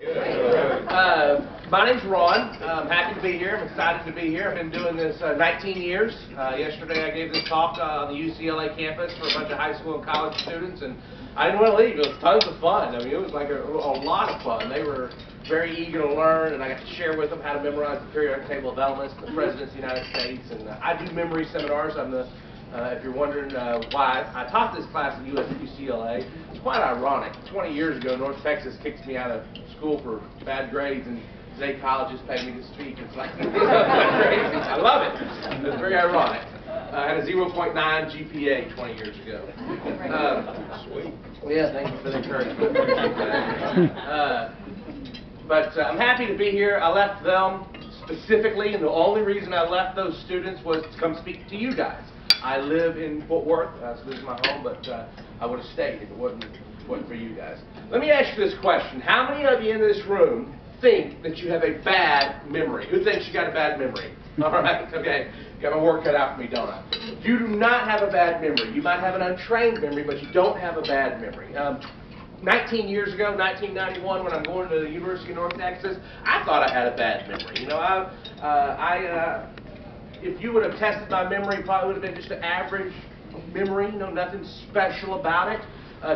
My name's Ron. I'm happy to be here. I'm excited to be here. I've been doing this 19 years. Yesterday I gave this talk on the UCLA campus for a bunch of high school and college students, and I didn't want to leave. It was tons of fun. I mean, it was like a lot of fun. They were very eager to learn, and I got to share with them how to memorize the periodic table of elements, the President of the United States, and I do memory seminars. I'm the if you're wondering why I taught this class at UCLA, it's quite ironic. 20 years ago, North Texas kicked me out of school for bad grades, and today colleges pay me to speak. It's like, crazy. I love it. It's very ironic. I had a 0.9 GPA 20 years ago. Sweet. Yeah, thank you for the encouragement. But I'm happy to be here. I left them specifically, and the only reason I left those students was to come speak to you guys. I live in Fort Worth, so this is my home, but I would have stayed if it wasn't for you guys. Let me ask you this question. How many of you in this room think that you have a bad memory? Who thinks you got a bad memory? All right, okay. Got my work cut out for me, don't I? You do not have a bad memory. You might have an untrained memory, but you don't have a bad memory. 19 years ago, 1991, when I'm going to the University of North Texas, I thought I had a bad memory. You know, if you would have tested my memory, it probably would have been just an average memory, you know, nothing special about it.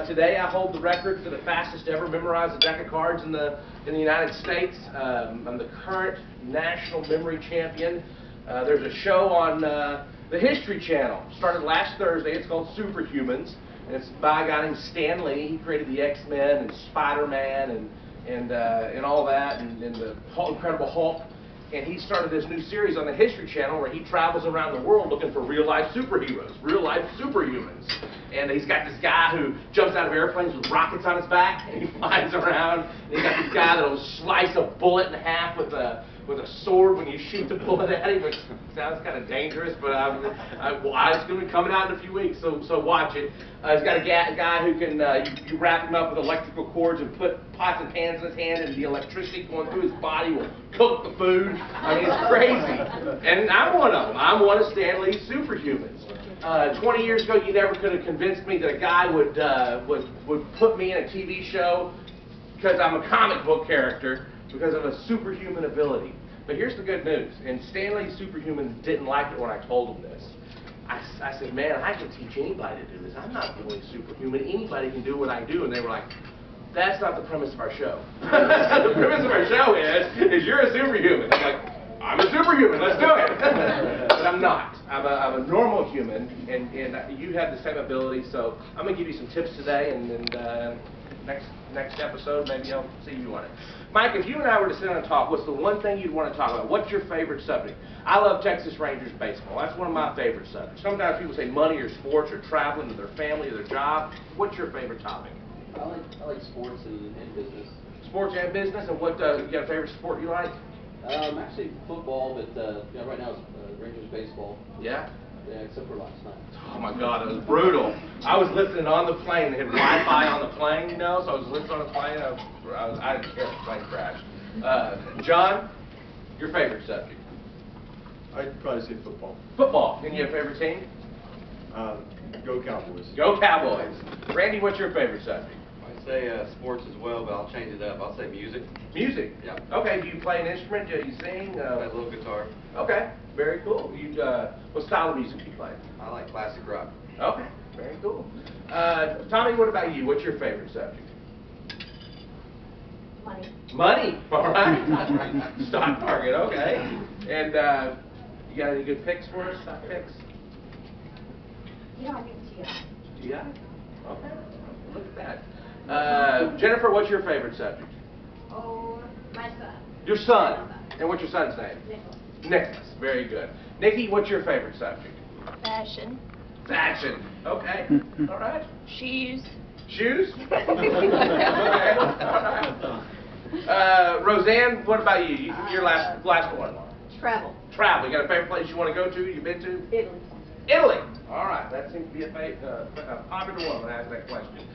Today I hold the record for the fastest ever memorized deck of cards in the United States. I'm the current national memory champion. There's a show on the History Channel. Started last Thursday. It's called Superhumans, and it's by a guy named Stan Lee. He created the X-Men and Spider-Man and all that, and the Incredible Hulk. And he started this new series on the History Channel where he travels around the world looking for real-life superheroes, real-life superhumans. And he's got this guy who jumps out of airplanes with rockets on his back, and he flies around. And he's got this guy that will slice a bullet in half with a sword when you shoot the bullet at him, which sounds kind of dangerous, but it's going to be coming out in a few weeks, so watch it. He's got a guy who can, you wrap him up with electrical cords and put pots and pans in his hand, and the electricity going through his body will cook the food. I mean, it's crazy. And I'm one of them. I'm one of Stan Lee's superhumans. 20 years ago, you never could have convinced me that a guy would put me in a TV show because I'm a comic book character, because of a superhuman ability. But here's the good news, and Stan Lee's superhumans didn't like it when I told them this. I said, man, I can teach anybody to do this. I'm not really superhuman. Anybody can do what I do. And they were like, that's not the premise of our show. The premise of our show is you're a superhuman. I'm like, I'm a superhuman, let's do it. But I'm not. I'm a normal human, and you have the same ability, so I'm going to give you some tips today, and next episode, maybe I'll see you on it. Mike, if you and I were to sit down and talk, what's the one thing you'd want to talk about? What's your favorite subject? I love Texas Rangers baseball. That's one of my favorite subjects. Sometimes people say money or sports or traveling to their family or their job. What's your favorite topic? I like sports and business. Sports and business, and what you got a favorite sport you like? Actually football, but right now it's Rangers baseball. Yeah? Yeah, except for last night. Oh my God, it was brutal. I was listening on the plane. They had Wi-Fi on the plane, you know, so I was listening on the plane. I didn't care if the plane crashed. John, your favorite subject? I'd probably say football. Football. And your favorite team? Go Cowboys. Go Cowboys. Randy, what's your favorite subject? I'd say sports as well, but I'll change it up. I'll say music. Music? Yeah. Okay, do you play an instrument? Do you sing? I play a little guitar. Okay, very cool. What style of music do you play? I like classic rock. Okay, very cool. Tommy, what about you? What's your favorite subject? Money. Money, all right. Stock market, okay. And you got any good picks for us, stock picks? You know, I think GI. GI? Okay, look at that. Jennifer, what's your favorite subject? Oh, my son. Your son. And what's your son's name? Nicholas. Nicholas, very good. Nikki, what's your favorite subject? Fashion. Fashion, okay, all right. Shoes. Shoes? Okay, all right. Roseanne, what about you? Your last one. Travel. Travel. You got a favorite place you want to go to? You've been to? Italy. Italy. All right. That seems to be a popular one when I ask that question.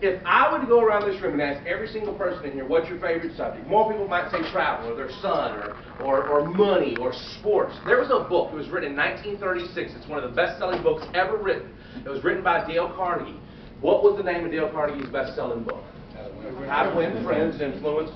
If I were to go around this room and ask every single person in here, what's your favorite subject? More people might say travel, or their son, or money, or sports. There was a book. It was written in 1936. It's one of the best-selling books ever written. It was written by Dale Carnegie. What was the name of Dale Carnegie's best-selling book? How to Win Friends and Influence